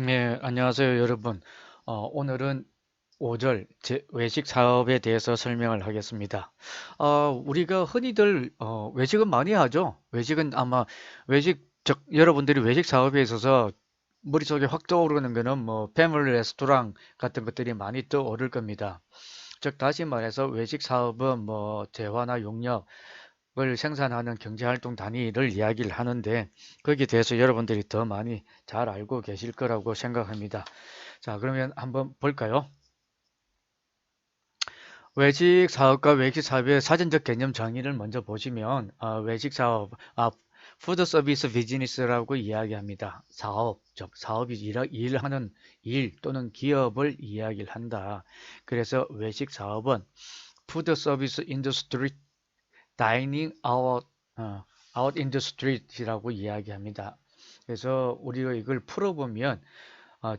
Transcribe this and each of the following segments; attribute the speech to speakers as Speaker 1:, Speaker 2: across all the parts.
Speaker 1: 네, 안녕하세요, 여러분. 오늘은 5절 외식 사업에 대해서 설명을 하겠습니다. 우리가 흔히들 외식은 많이 하죠. 외식은 아마 여러분들이 외식 사업에 있어서 머릿속에 확 떠오르는 거는 뭐 패밀리 레스토랑 같은 것들이 많이 떠오를 겁니다. 즉 다시 말해서 외식 사업은 뭐 재화나 용역 을 생산하는 경제활동 단위를 이야기를 하는데 거기에 대해서 여러분들이 더 많이 잘 알고 계실 거라고 생각합니다. 자, 그러면 한번 볼까요? 외식 사업과 외식 사업의 사전적 개념 정의를 먼저 보시면 외식 사업, 푸드 서비스 비즈니스라고 이야기합니다. 사업, 즉 사업이 일하는 일 또는 기업을 이야기를 한다. 그래서 외식 사업은 푸드 서비스 인더스트리 다이닝 아웃 인 더 스트리트라고 이야기합니다. 그래서 우리가 이걸 풀어보면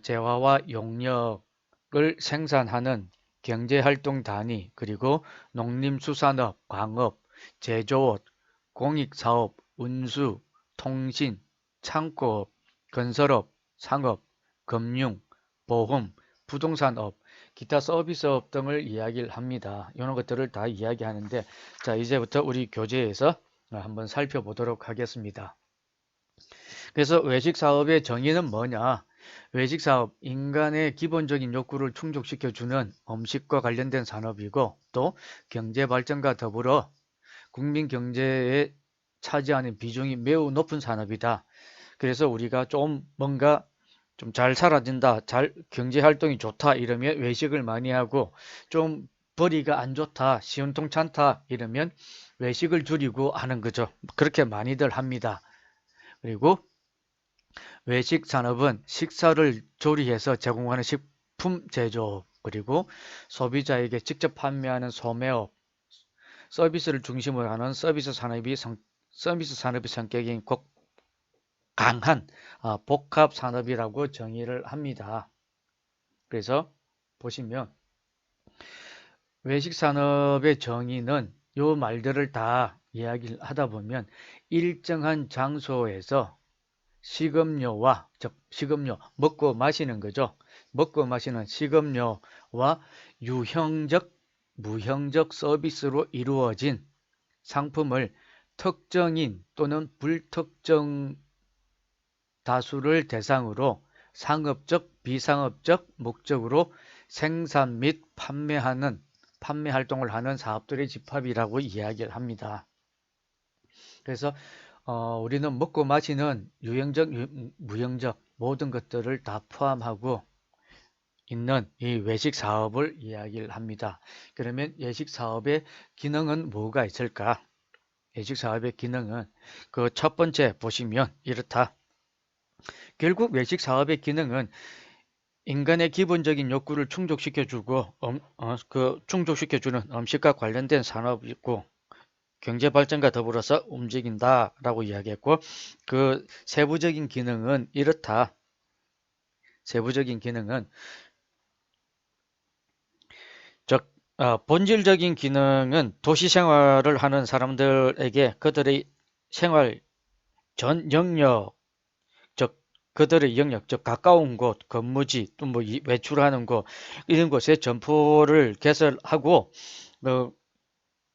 Speaker 1: 재화와 용역을 생산하는 경제활동 단위, 그리고 농림수산업, 광업, 제조업, 공익사업, 운수, 통신, 창고업, 건설업, 상업, 금융, 보험, 부동산업, 기타 서비스업 등을 이야기를 합니다. 이런 것들을 다 이야기하는데, 자, 이제부터 우리 교재에서 한번 살펴보도록 하겠습니다. 그래서 외식 사업의 정의는 뭐냐? 외식 사업, 인간의 기본적인 욕구를 충족시켜주는 음식과 관련된 산업이고, 또 경제 발전과 더불어 국민 경제에 차지하는 비중이 매우 높은 산업이다. 그래서 우리가 좀 뭔가 좀 잘 살아진다, 경제 활동이 좋다 이러면 외식을 많이 하고, 좀 벌이가 안 좋다, 시원통찮다 이러면 외식을 줄이고 하는 거죠. 그렇게 많이들 합니다. 그리고 외식 산업은 식사를 조리해서 제공하는 식품 제조업, 그리고 소비자에게 직접 판매하는 소매업, 서비스를 중심으로 하는 서비스 산업의 성격이 강한 복합 산업이라고 정의를 합니다. 그래서 보시면 외식 산업의 정의는 요 말들을 다 이야기를 하다 보면 일정한 장소에서 식음료와, 즉 식음료, 먹고 마시는 거죠. 먹고 마시는 식음료와 유형적, 무형적 서비스로 이루어진 상품을 특정인 또는 불특정 다수를 대상으로 상업적, 비상업적 목적으로 생산 및 판매 활동을 하는 사업들의 집합이라고 이야기를 합니다. 그래서 우리는 먹고 마시는 유형적, 무형적 모든 것들을 다 포함하고 있는 이 외식 사업을 이야기를 합니다. 그러면 외식 사업의 기능은 뭐가 있을까? 외식 사업의 기능은 그 첫 번째 보시면 이렇다. 결국 외식 사업의 기능은 인간의 기본적인 욕구를 충족시켜주고 충족시켜주는 음식과 관련된 산업이고 경제 발전과 더불어서 움직인다라고 이야기했고, 그 세부적인 기능은 이렇다. 세부적인 기능은 즉 본질적인 기능은 도시 생활을 하는 사람들에게 그들의 생활 전 영역, 즉 그들의 영역, 즉 가까운 곳, 근무지, 또 뭐 외출하는 곳 이런 곳에 점포를 개설하고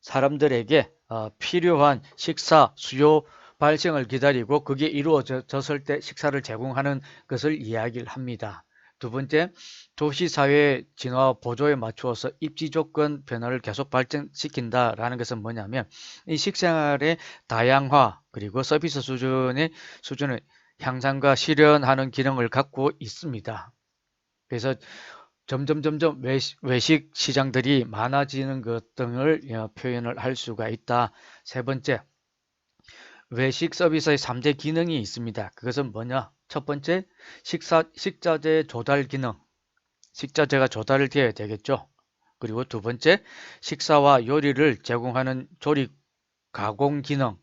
Speaker 1: 사람들에게 필요한 식사 수요 발생을 기다리고 그게 이루어졌을 때 식사를 제공하는 것을 이야기를 합니다. 두 번째, 도시사회 진화 보조에 맞추어서 입지 조건 변화를 계속 발전시킨다라는 것은 뭐냐면 이 식생활의 다양화 그리고 서비스 수준의 향상과 실현하는 기능을 갖고 있습니다. 그래서 점점 외식 시장들이 많아지는 것 등을 표현을 할 수가 있다. 세 번째, 외식 서비스의 3대 기능이 있습니다. 그것은 뭐냐? 첫 번째, 식자재 조달 기능. 식자재가 조달을 되어야 되겠죠. 그리고 두 번째, 식사와 요리를 제공하는 조리 가공 기능.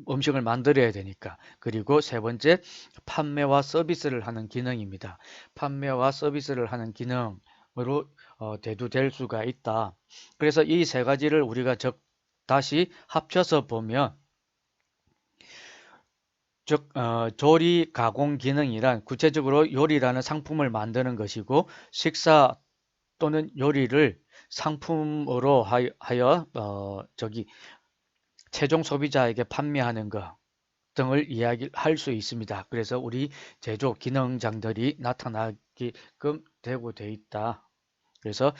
Speaker 1: 음식을 만들어야 되니까. 그리고 세 번째, 판매와 서비스를 하는 기능입니다. 판매와 서비스를 하는 기능으로 대두될 수가 있다. 그래서 이 세 가지를 우리가 다시 합쳐서 보면 즉 조리 가공 기능이란 구체적으로 요리라는 상품을 만드는 것이고 식사 또는 요리를 상품으로 하여 최종 소비자에게 판매하는 것 등을 이야기할 수 있습니다. 그래서 우리 제조 기능장들이 나타나게끔 되고 돼 있다. 그래서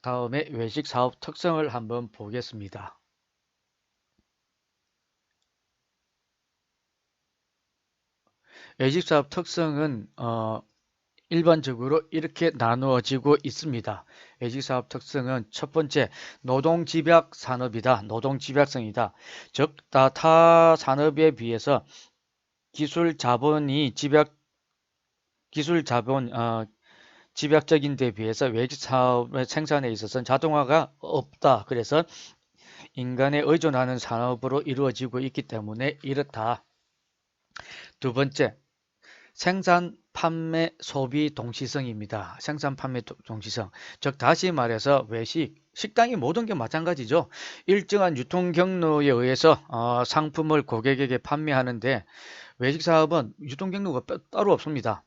Speaker 1: 다음에 외식 사업 특성을 한번 보겠습니다. 외식 사업 특성은 일반적으로 이렇게 나누어지고 있습니다. 외식사업 특성은 첫 번째, 노동집약 산업이다. 노동집약성이다. 즉, 타 산업에 비해서 기술 자본이 집약적인 데 비해서 외식사업의 생산에 있어서는 자동화가 없다. 그래서 인간에 의존하는 산업으로 이루어지고 있기 때문에 이렇다. 두 번째, 생산, 판매, 소비 동시성입니다. 생산, 판매 동시성. 즉 다시 말해서 외식, 식당이 모든 게 마찬가지죠. 일정한 유통 경로에 의해서 상품을 고객에게 판매하는데 외식 사업은 유통 경로가 따로 없습니다.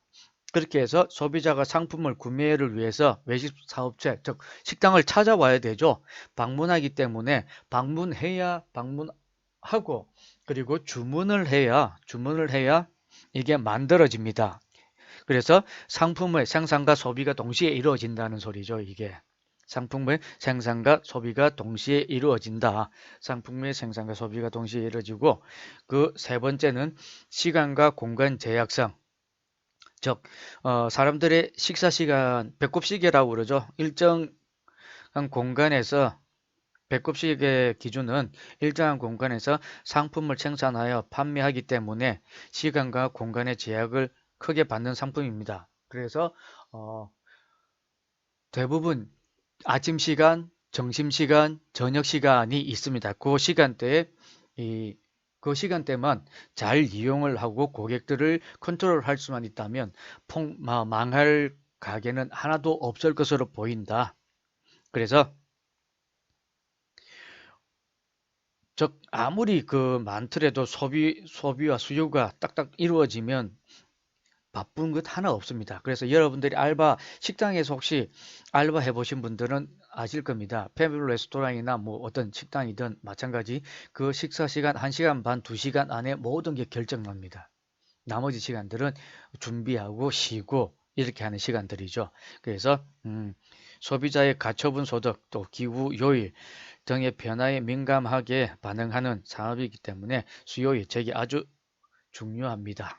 Speaker 1: 그렇게 해서 소비자가 상품을 구매를 위해서 외식 사업체, 즉 식당을 찾아와야 되죠. 방문하기 때문에 방문하고 그리고 주문을 해야 이게 만들어집니다. 그래서 상품의 생산과 소비가 동시에 이루어진다는 소리죠. 이게 상품의 생산과 소비가 동시에 이루어진다. 상품의 생산과 소비가 동시에 이루어지고 그 세 번째는 시간과 공간 제약성. 즉 사람들의 식사 시간 배꼽시계라고 그러죠. 일정한 공간에서 배꼽시계 기준은 일정한 공간에서 상품을 생산하여 판매하기 때문에 시간과 공간의 제약을 크게 받는 상품입니다. 그래서 대부분 아침 시간, 점심 시간, 저녁 시간이 있습니다. 그 시간대만 잘 이용을 하고 고객들을 컨트롤할 수만 있다면 망할 가게는 하나도 없을 것으로 보인다. 그래서 즉 아무리 많더라도 소비와 수요가 딱딱 이루어지면 바쁜 것 하나 없습니다. 그래서 여러분들이 식당에서 혹시 알바 해보신 분들은 아실 겁니다. 패밀리 레스토랑이나 뭐 어떤 식당이든 마찬가지 그 식사 시간 1시간 반, 2시간 안에 모든 게 결정납니다. 나머지 시간들은 준비하고 쉬고 이렇게 하는 시간들이죠. 그래서 소비자의 가처분 소득 또 기후 요일 등의 변화에 민감하게 반응하는 산업이기 때문에 수요 예측이 아주 중요합니다.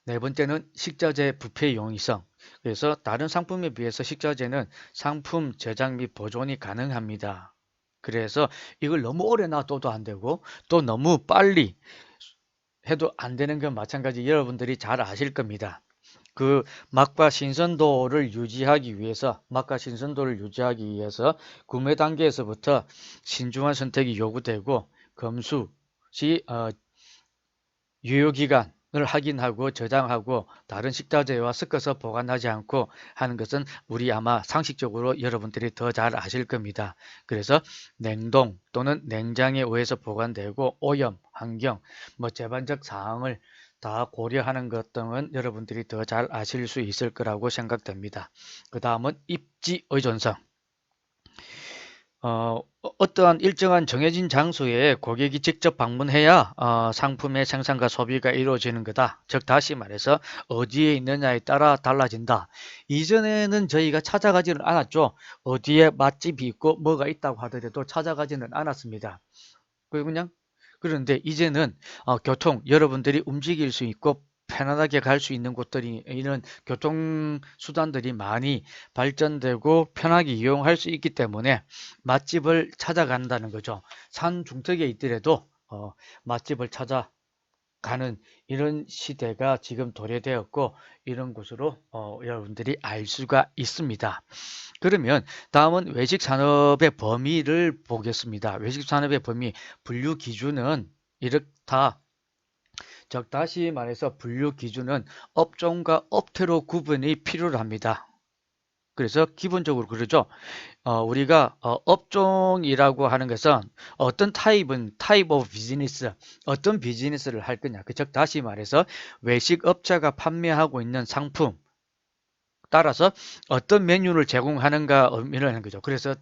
Speaker 1: 네 번째는 식자재 부패 용이성. 그래서 다른 상품에 비해서 식자재는 상품 제작 및 보존이 가능합니다. 그래서 이걸 너무 오래 놔둬도 안 되고 또 너무 빨리 해도 안 되는 건 마찬가지 여러분들이 잘 아실 겁니다. 그 맛과 신선도를 유지하기 위해서 구매 단계에서부터 신중한 선택이 요구되고 검수시 유효기간을 확인하고 저장하고 다른 식자재와 섞어서 보관하지 않고 하는 것은 우리 아마 상식적으로 여러분들이 더 잘 아실 겁니다. 그래서 냉동 또는 냉장에 의해서 보관되고 오염, 환경, 제반적 사항을 다 고려하는 것 등은 여러분들이 더 잘 아실 수 있을 거라고 생각됩니다. 그 다음은 입지 의존성. 어떠한 일정한 정해진 장소에 고객이 직접 방문해야 상품의 생산과 소비가 이루어지는 거다. 즉 다시 말해서 어디에 있느냐에 따라 달라진다. 이전에는 저희가 찾아가지는 않았죠. 어디에 맛집이 있고 뭐가 있다고 하더라도 찾아가지는 않았습니다. 그런데 이제는 교통, 여러분들이 움직일 수 있고 편안하게 갈 수 있는 곳들이 이런 교통수단들이 많이 발전되고 편하게 이용할 수 있기 때문에 맛집을 찾아간다는 거죠. 산 중턱에 있더라도 맛집을 찾아가는 이런 시대가 지금 도래되었고 이런 것으로 여러분들이 알 수가 있습니다. 그러면 다음은 외식산업의 범위를 보겠습니다. 외식산업의 범위, 분류 기준은 이렇다. 즉 다시 말해서 분류 기준은 업종과 업태로 구분이 필요합니다. 그래서 기본적으로 그러죠. 우리가 업종이라고 하는 것은 어떤 타입은 타입 오브 비즈니스, 어떤 비즈니스를 할 거냐. 즉 다시 말해서 외식업자가 판매하고 있는 상품 따라서 어떤 메뉴를 제공하는가 의미를 하는 거죠. 그래서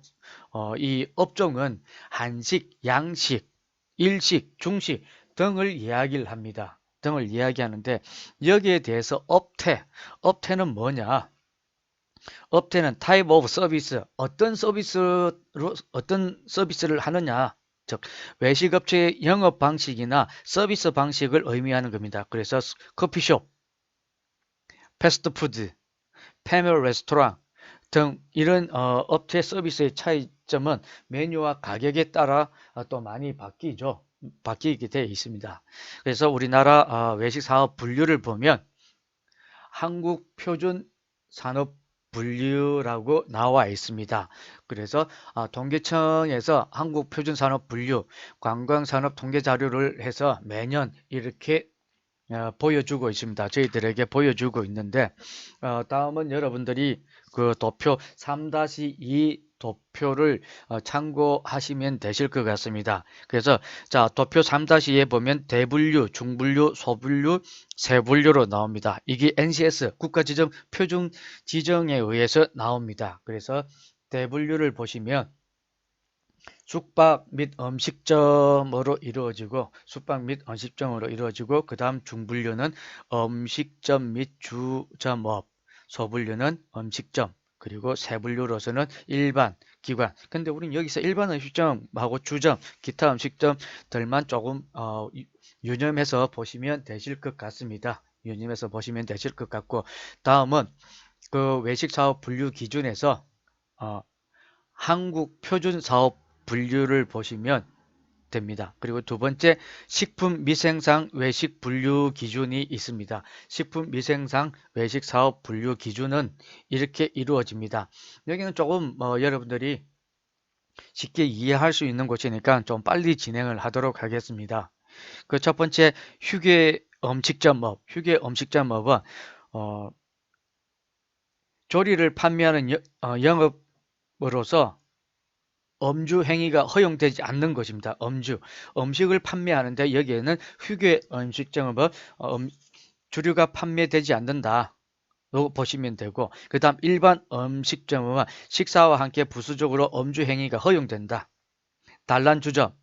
Speaker 1: 이 업종은 한식, 양식, 일식, 중식 등을 이야기를 합니다. 등을 이야기하는데 여기에 대해서 업태는 뭐냐? 업태는 타입 오브 서비스, 어떤 서비스를 하느냐. 즉 외식업체의 영업 방식이나 서비스 방식을 의미하는 겁니다. 그래서 커피숍, 패스트푸드, 패밀리 레스토랑 등 이런 업체 서비스의 차이점은 메뉴와 가격에 따라 또 많이 바뀌게 되어 있습니다. 그래서 우리나라 외식 사업 분류를 보면 한국 표준 산업 분류라고 나와 있습니다. 그래서 통계청에서 한국 표준 산업 분류 관광산업 통계 자료를 해서 매년 이렇게 보여주고 있습니다. 저희들에게 보여주고 있는데 다음은 여러분들이 그 도표 3-2 도표를 참고하시면 되실 것 같습니다. 그래서 자 도표 3-2에 보면 대분류, 중분류, 소분류, 세분류로 나옵니다. 이게 NCS 국가지정 표준 지정에 의해서 나옵니다. 그래서 대분류를 보시면 숙박 및 음식점으로 이루어지고 그 다음 중분류는 음식점 및 주점업, 소분류는 음식점, 그리고 세분류로서는 일반 기관. 근데 우리는 여기서 일반 음식점하고 주점, 기타 음식점들만 조금 유념해서 보시면 되실 것 같습니다. 유념해서 보시면 되실 것 같고, 다음은 그 외식 사업 분류 기준에서 한국 표준 사업 분류를 보시면 됩니다. 그리고 두 번째 식품 미생상 외식 분류 기준이 있습니다. 식품 미생상 외식 사업 분류 기준은 이렇게 이루어집니다. 여기는 조금 여러분들이 쉽게 이해할 수 있는 곳이니까 좀 빨리 진행을 하도록 하겠습니다. 그 첫 번째 휴게 음식점업은 조리를 판매하는 영업으로서 음주 행위가 허용되지 않는 것입니다. 음식을 판매하는데 여기에는 휴게 음식점은 주류가 판매되지 않는다. 보시면 되고, 그 다음 일반 음식점은 식사와 함께 부수적으로 음주 행위가 허용된다. 단란주점,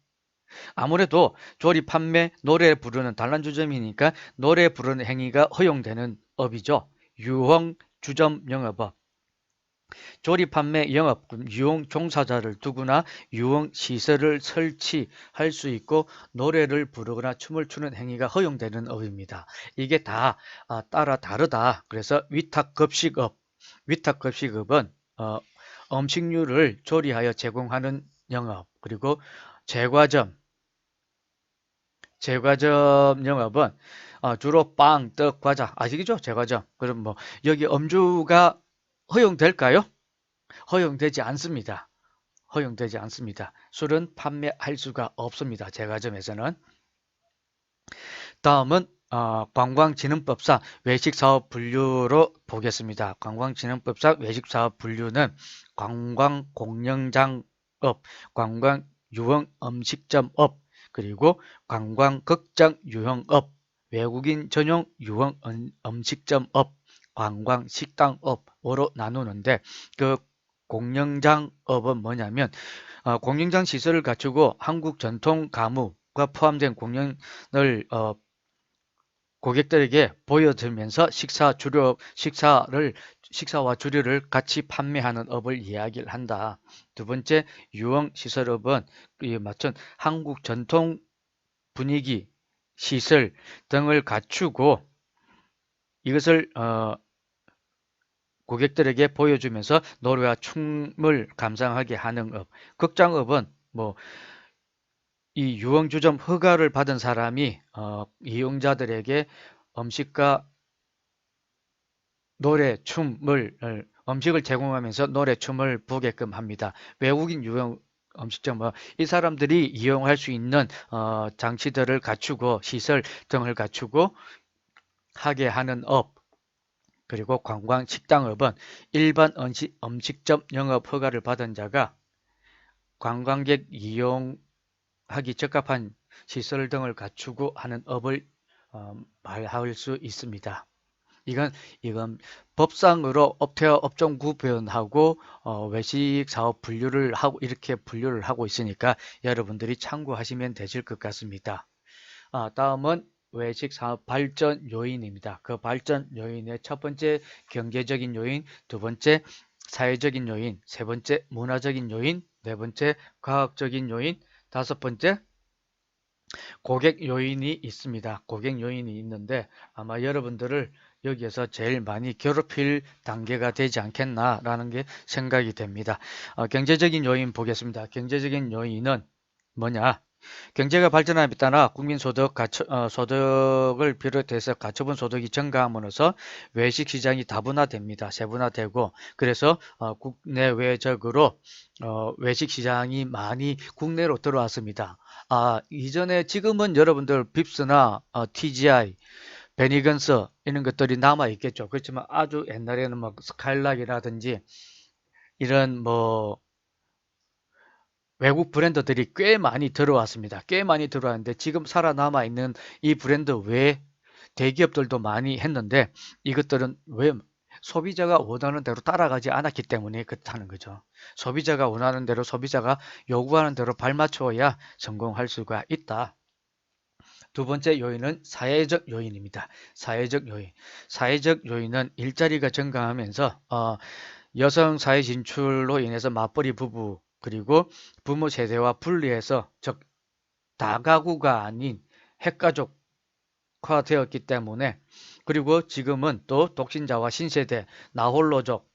Speaker 1: 아무래도 조리, 판매, 노래 부르는 단란주점이니까 노래 부르는 행위가 허용되는 업이죠. 유흥주점 영업업, 조리, 판매, 영업, 유흥 종사자를 두거나 유흥 시설을 설치할 수 있고 노래를 부르거나 춤을 추는 행위가 허용되는 업입니다. 이게 다 따라 다르다. 그래서 위탁급식업은 음식류를 조리하여 제공하는 영업, 그리고 제과점 영업은 주로 빵, 떡, 과자, 아시겠죠? 제과점. 그럼 뭐 여기 음주가 허용될까요? 허용되지 않습니다. 허용되지 않습니다. 술은 판매할 수가 없습니다. 제과점에서는. 다음은 관광진흥법상 외식사업 분류로 보겠습니다. 관광진흥법상 외식사업 분류는 관광공연장업, 관광유흥음식점업, 그리고 관광극장유흥업, 외국인 전용 유흥음식점업, 관광식당업으로 나누는데 그 공연장업은 뭐냐면 공연장 시설을 갖추고 한국 전통 가무가 포함된 공연을 고객들에게 보여주면서 식사와 주류를 같이 판매하는 업을 이야기를 한다. 두 번째 유흥시설업은 맞춘 한국 전통 분위기, 시설 등을 갖추고 이것을 고객들에게 보여주면서 노래와 춤을 감상하게 하는 업. 극장업은 이 유흥주점 허가를 받은 사람이 이용자들에게 음식과 음식을 제공하면서 노래, 춤을 보게끔 합니다. 외국인 유흥 음식점은 이 사람들이 이용할 수 있는 장치들을 갖추고 시설 등을 갖추고 하게 하는 업. 그리고 관광 식당업은 일반 음식점 영업 허가를 받은 자가 관광객 이용하기 적합한 시설 등을 갖추고 하는 업을 말할 수 있습니다. 이건 법상으로 업태와 업종 구분하고 외식 사업 분류를 하고 이렇게 분류를 하고 있으니까 여러분들이 참고하시면 되실 것 같습니다. 다음은 외식 사업 발전 요인입니다. 그 발전 요인의 첫 번째 경제적인 요인, 두 번째 사회적인 요인, 세 번째 문화적인 요인, 네 번째 과학적인 요인, 다섯 번째 고객 요인이 있습니다. 고객 요인이 있는데 아마 여러분들을 여기에서 제일 많이 괴롭힐 단계가 되지 않겠나라는 게 생각이 됩니다. 경제적인 요인 보겠습니다. 경제적인 요인은 뭐냐? 경제가 발전함에 따라 국민소득, 소득을 비롯해서 가처분 소득이 증가함으로써 외식 시장이 다분화됩니다. 세분화되고 그래서 국내외적으로 외식 시장이 많이 국내로 들어왔습니다. 이전에 지금은 여러분들 빕스나 TGI, 베니건스 이런 것들이 남아 있겠죠. 그렇지만 아주 옛날에는 뭐 스카일락이라든지 이런 뭐 외국 브랜드들이 꽤 많이 들어왔습니다. 꽤 많이 들어왔는데 지금 살아남아 있는 이 브랜드 외에 대기업들도 많이 했는데 이것들은 왜 소비자가 원하는 대로 따라가지 않았기 때문에 그렇다는 거죠. 소비자가 원하는 대로 소비자가 요구하는 대로 발맞춰야 성공할 수가 있다. 두 번째 요인은 사회적 요인입니다. 사회적 요인. 사회적 요인은 일자리가 증가하면서 여성 사회 진출로 인해서 맞벌이 부부 그리고 부모 세대와 분리해서 즉 다가구가 아닌 핵가족화 되었기 때문에 그리고 지금은 또 독신자와 신세대 나홀로족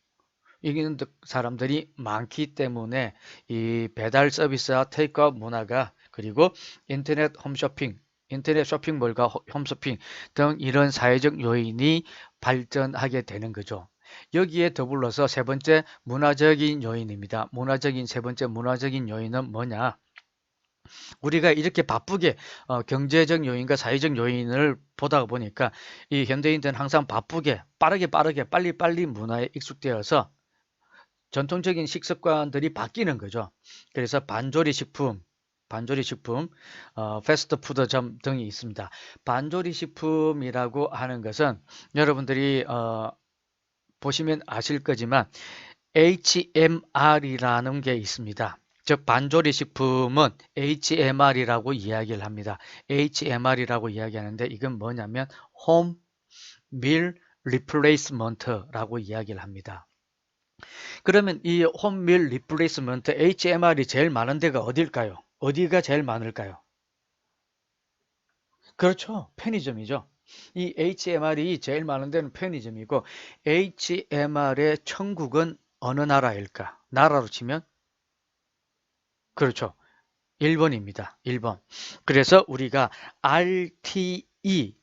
Speaker 1: 이기는 사람들이 많기 때문에 이 배달 서비스와 테이크아웃 문화가 그리고 인터넷 홈쇼핑 인터넷 쇼핑몰과 홈쇼핑 등 이런 사회적 요인이 발전하게 되는 거죠. 여기에 더불어서 세 번째 문화적인 요인입니다. 세 번째 문화적인 요인은 뭐냐? 우리가 이렇게 바쁘게 경제적 요인과 사회적 요인을 보다 보니까 이 현대인들은 항상 바쁘게 빠르게 빨리 문화에 익숙되어서 전통적인 식습관들이 바뀌는 거죠. 그래서 반조리 식품, 패스트푸드점 등이 있습니다. 반조리 식품이라고 하는 것은 여러분들이 보시면 아실 거지만 HMR이라는 게 있습니다. 즉 반조리 식품은 HMR이라고 이야기를 합니다. HMR이라고 이야기하는데 이건 뭐냐면 Home Meal Replacement라고 이야기를 합니다. 그러면 이 Home Meal Replacement HMR이 제일 많은 데가 어딜까요? 어디가 제일 많을까요? 그렇죠. 편의점이죠. 이 HMR이 제일 많은 데는 편의점이고 HMR의 천국은 어느 나라일까? 나라로 치면 그렇죠. 1번입니다. 1번. 그래서 우리가 RTE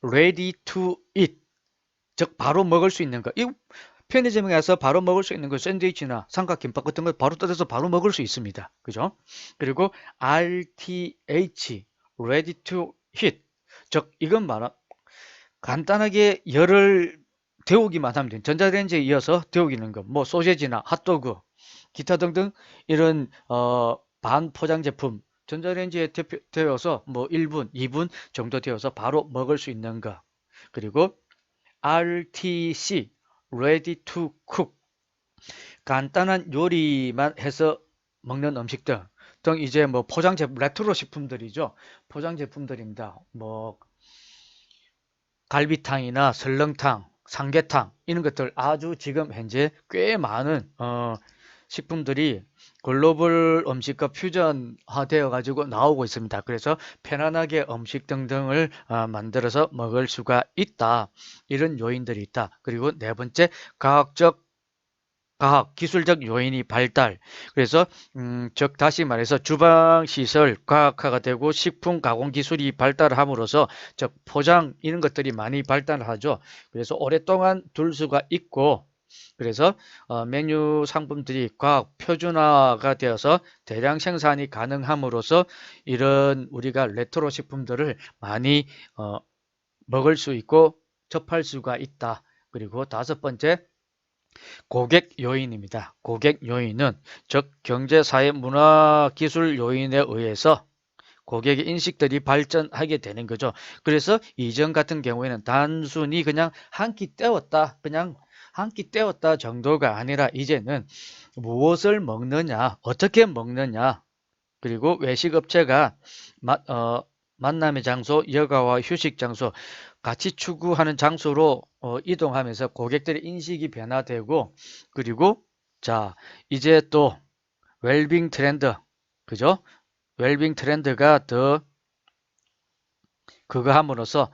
Speaker 1: Ready to Eat 즉 바로 먹을 수 있는 거. 이 편의점에 가서 바로 먹을 수 있는 거 샌드위치나 삼각김밥 같은 거 바로 뜯어서 바로 먹을 수 있습니다. 그죠? 그리고 RTH Ready to Heat 즉 이건 말아 간단하게 열을 데우기만 하면 돼요. 전자레인지에 이어서 데우기는 거. 뭐 소세지나 핫도그, 기타 등등 이런 반포장 제품 전자레인지에 데워서 뭐 1분, 2분 정도 데워서 바로 먹을 수 있는 거. 그리고 RTC Ready to Cook 간단한 요리만 해서 먹는 음식들 등 이제 뭐 포장 제품 레트로 식품들이죠. 포장 제품들입니다. 뭐 갈비탕이나 설렁탕, 삼계탕 이런 것들 아주 지금 현재 꽤 많은 식품들이 글로벌 음식과 퓨전화 되어 가지고 나오고 있습니다. 그래서 편안하게 음식 등등을 만들어서 먹을 수가 있다. 이런 요인들이 있다. 그리고 네 번째 기술적 요인이 발달. 그래서 즉 다시 말해서 주방 시설 과학화가 되고 식품 가공 기술이 발달함으로써 즉 포장 이런 것들이 많이 발달하죠. 그래서 오랫동안 둘 수가 있고 그래서 메뉴 상품들이 과학 표준화가 되어서 대량 생산이 가능함으로써 이런 우리가 레트로 식품들을 많이 먹을 수 있고 접할 수가 있다. 그리고 다섯 번째 고객 요인입니다. 고객 요인은 즉 경제, 사회, 문화, 기술 요인에 의해서 고객의 인식들이 발전하게 되는 거죠. 그래서 이전 같은 경우에는 단순히 그냥 한 끼 때웠다, 그냥 한 끼 때웠다 정도가 아니라 이제는 무엇을 먹느냐, 어떻게 먹느냐, 그리고 외식업체가 만남의 장소, 여가와 휴식 장소, 같이 추구하는 장소로 이동하면서 고객들의 인식이 변화되고, 그리고 자 이제 또 웰빙 트렌드, 그죠? 웰빙 트렌드가 더 그거 함으로써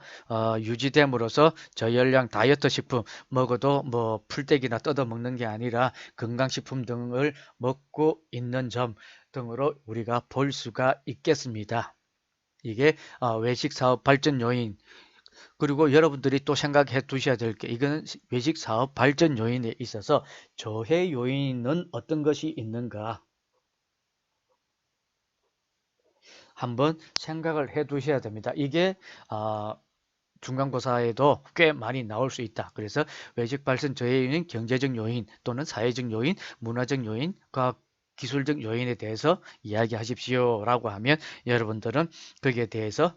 Speaker 1: 유지됨으로써 저열량 다이어트 식품 먹어도 뭐 풀떼기나 뜯어 먹는 게 아니라 건강식품 등을 먹고 있는 점 등으로 우리가 볼 수가 있겠습니다. 이게 외식 사업 발전 요인. 그리고 여러분들이 또 생각해 두셔야 될 게 이거는 외식 사업 발전 요인에 있어서 저해 요인은 어떤 것이 있는가 한번 생각을 해 두셔야 됩니다. 이게 중간고사에도 꽤 많이 나올 수 있다. 그래서 외식 발생 저해 요인, 경제적 요인 또는 사회적 요인, 문화적 요인, 과학 기술적 요인에 대해서 이야기하십시오 라고 하면 여러분들은 거기에 대해서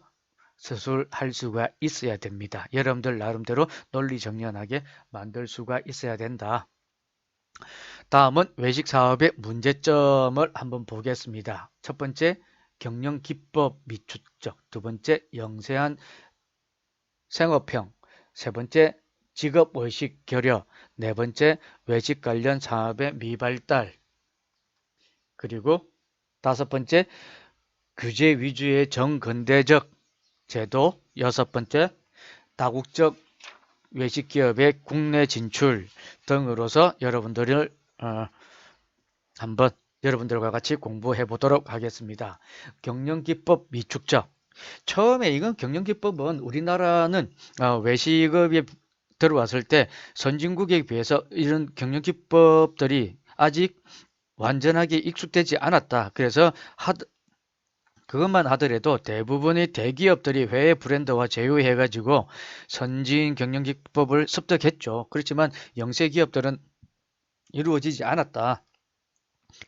Speaker 1: 서술할 수가 있어야 됩니다. 여러분들 나름대로 논리정연하게 만들 수가 있어야 된다. 다음은 외식 사업의 문제점을 한번 보겠습니다. 첫 번째, 경영 기법 미축적. 두 번째, 영세한 생업형. 세 번째, 직업의식 결여. 네 번째, 외식 관련 산업의 미발달. 그리고 다섯 번째, 규제 위주의 정근대적 제도. 여섯 번째, 다국적 외식기업의 국내 진출 등으로서 여러분들을 한번 여러분들과 같이 공부해 보도록 하겠습니다. 경영기법 미축적. 처음에 이건 경영기법은 우리나라는 외식업에 들어왔을 때 선진국에 비해서 이런 경영기법들이 아직 완전하게 익숙되지 않았다. 그래서 그것만 하더라도 대부분의 대기업들이 해외 브랜드와 제휴해가지고 선진 경영기법을 습득했죠. 그렇지만 영세 기업들은 이루어지지 않았다.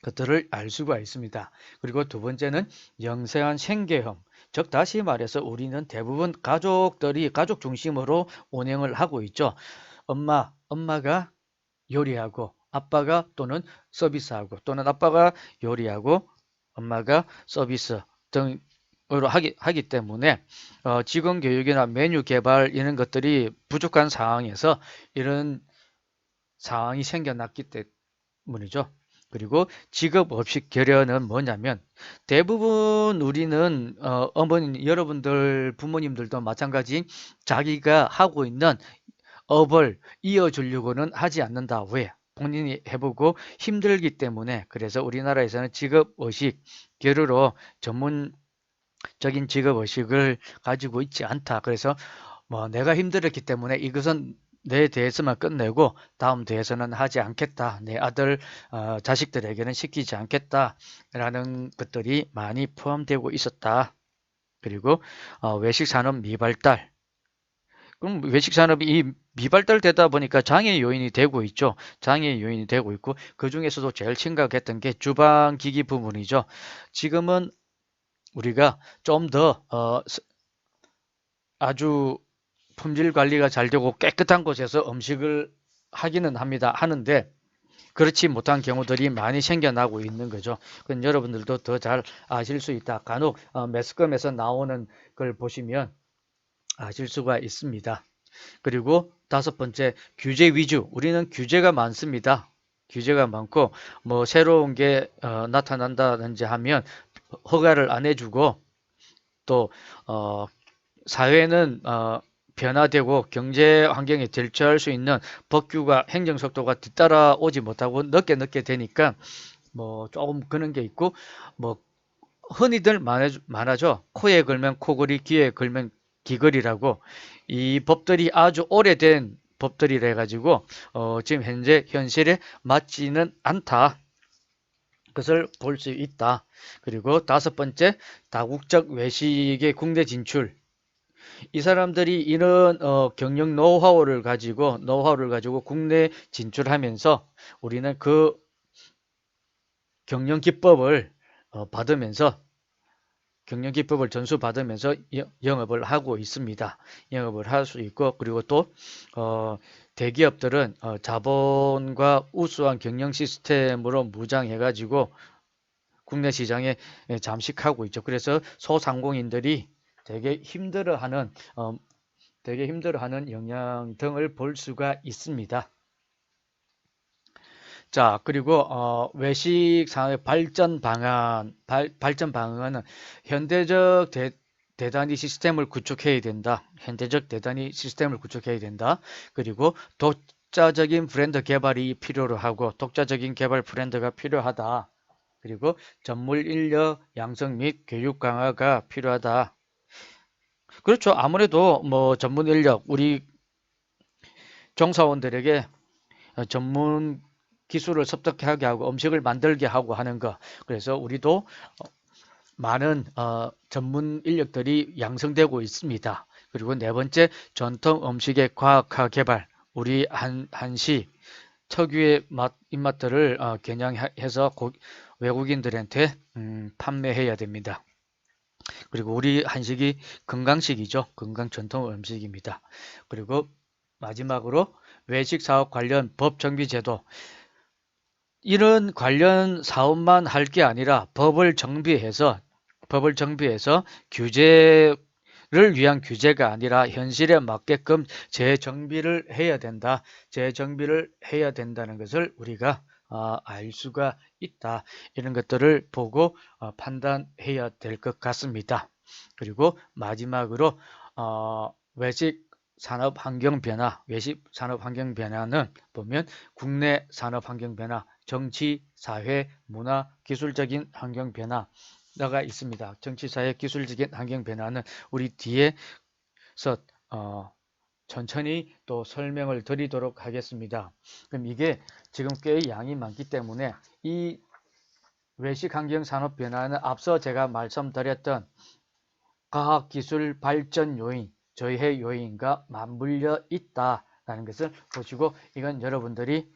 Speaker 1: 그것들을 알 수가 있습니다. 그리고 두 번째는 영세한 생계형. 즉 다시 말해서 우리는 대부분 가족들이 가족 중심으로 운영을 하고 있죠. 엄마가 요리하고 아빠가 또는 서비스하고 또는 아빠가 요리하고 엄마가 서비스 등으로 하기 때문에 직원 교육이나 메뉴 개발 이런 것들이 부족한 상황에서 이런 상황이 생겨났기 때문이죠. 그리고 직업 없이 결여는 뭐냐면 대부분 우리는 어머니 여러분들 부모님들도 마찬가지 자기가 하고 있는 업을 이어주려고는 하지 않는다. 왜? 본인이 해보고 힘들기 때문에. 그래서 우리나라에서는 직업의식 결여로 전문적인 직업의식을 가지고 있지 않다. 그래서 뭐 내가 힘들었기 때문에 이것은 내 대해서만 끝내고 다음 대해서는 하지 않겠다. 내 아들, 자식들에게는 시키지 않겠다. 라는 것들이 많이 포함되고 있었다. 그리고 외식산업 미발달. 그럼 외식산업이 이 미발달되다 보니까 장애 요인이 되고 있죠. 장애 요인이 되고 있고 그 중에서도 제일 심각했던 게 주방기기 부분이죠. 지금은 우리가 좀 더 아주 품질 관리가 잘 되고 깨끗한 곳에서 음식을 하기는 하는데 그렇지 못한 경우들이 많이 생겨나고 있는 거죠. 그건 여러분들도 더 잘 아실 수 있다. 간혹 매스컴에서 나오는 걸 보시면 아실 수가 있습니다. 그리고 다섯 번째, 규제 위주. 우리는 규제가 많습니다. 규제가 많고 뭐 새로운 게 나타난다든지 하면 허가를 안 해주고 또 사회는 변화되고 경제 환경에 대처할 수 있는 법규가 행정 속도가 뒤따라오지 못하고 늦게 되니까 뭐 조금 그런 게 있고 뭐 흔히들 말하죠. 코에 걸면 코걸이, 귀에 걸면 귀걸이라고 이 법들이 아주 오래된 법들이라 가지고 지금 현실에 맞지는 않다. 것을 볼 수 있다. 그리고 다섯 번째, 다국적 외식의 국내 진출. 이 사람들이 이런 경영 노하우를 가지고 국내 진출하면서 우리는 그 경영 기법을 받으면서 경영 기법을 전수받으면서 영업을 하고 있습니다. 영업을 할 수 있고, 그리고 또 대기업들은 자본과 우수한 경영 시스템으로 무장해가지고 국내 시장에 잠식하고 있죠. 그래서 소상공인들이 되게 힘들어하는 영향 등을 볼 수가 있습니다. 자, 그리고 외식 산업의 발전 방안은 현대적 대단위 시스템을 구축해야 된다. 현대적 대단위 시스템을 구축해야 된다. 그리고 독자적인 브랜드 개발이 필요로 하고, 독자적인 개발 브랜드가 필요하다. 그리고 전문 인력 양성 및 교육 강화가 필요하다. 그렇죠. 아무래도 뭐 전문 인력, 우리 종사원들에게 전문 기술을 습득하게 하고 음식을 만들게 하고 하는 거. 그래서 우리도 많은 전문 인력들이 양성되고 있습니다. 그리고 네 번째, 전통 음식의 과학화 개발. 우리 한식 특유의 입맛들을 겨냥해서 외국인들한테 판매해야 됩니다. 그리고 우리 한식이 건강식이죠. 건강 전통 음식입니다. 그리고 마지막으로 외식 사업 관련 법 정비 제도. 이런 관련 사업만 할 게 아니라 법을 정비해서 규제를 위한 규제가 아니라 현실에 맞게끔 재정비를 해야 된다. 재정비를 해야 된다는 것을 우리가 알 수가 있다. 이런 것들을 보고 판단해야 될 것 같습니다. 그리고 마지막으로 외식 산업 환경 변화, 외식 산업 환경 변화는 보면 국내 산업 환경 변화, 정치, 사회, 문화, 기술적인 환경 변화가 있습니다. 정치, 사회, 기술적인 환경 변화는 우리 뒤에서 천천히 또 설명을 드리도록 하겠습니다. 그럼 이게 지금 꽤 양이 많기 때문에 이 외식 환경 산업 변화는 앞서 제가 말씀드렸던 과학기술 발전 요인, 저해 요인과 맞물려 있다라는 것을 보시고, 이건 여러분들이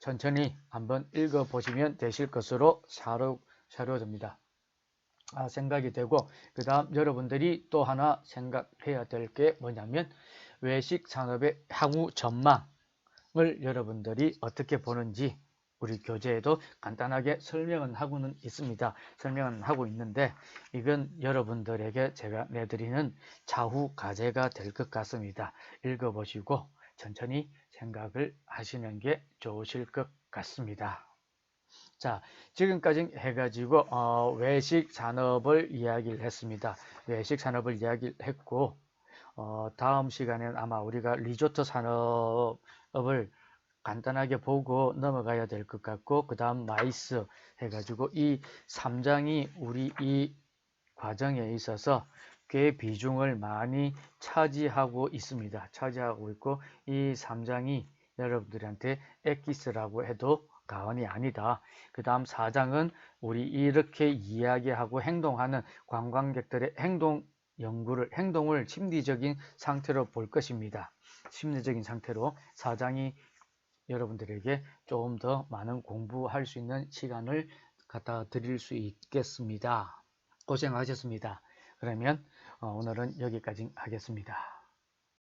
Speaker 1: 천천히 한번 읽어보시면 되실 것으로 사료됩니다. 생각이 되고, 그 다음 여러분들이 또 하나 생각해야 될 게 뭐냐면 외식 산업의 향후 전망을 여러분들이 어떻게 보는지 우리 교재에도 간단하게 설명은 하고는 있습니다. 설명은 하고 있는데 이건 여러분들에게 제가 내드리는 차후 과제가 될 것 같습니다. 읽어보시고 천천히 생각을 하시는 게 좋으실 것 같습니다. 자, 지금까지 해가지고 외식 산업을 이야기를 했습니다. 외식 산업을 이야기를 했고 다음 시간에는 아마 우리가 리조트 산업을 간단하게 보고 넘어가야 될 것 같고, 그 다음 마이스 해가지고 이 3장이 우리 이 과정에 있어서 꽤 비중을 많이 차지하고 있습니다. 차지하고 있고, 이 3장이 여러분들한테 엑기스라고 해도 과언이 아니다. 그 다음 4장은 우리 이렇게 이야기하고 행동하는 관광객들의 행동을 심리적인 상태로 볼 것입니다. 심리적인 상태로 4장이 여러분들에게 조금 더 많은 공부할 수 있는 시간을 갖다 드릴 수 있겠습니다. 고생하셨습니다. 그러면 오늘은 여기까지 하겠습니다.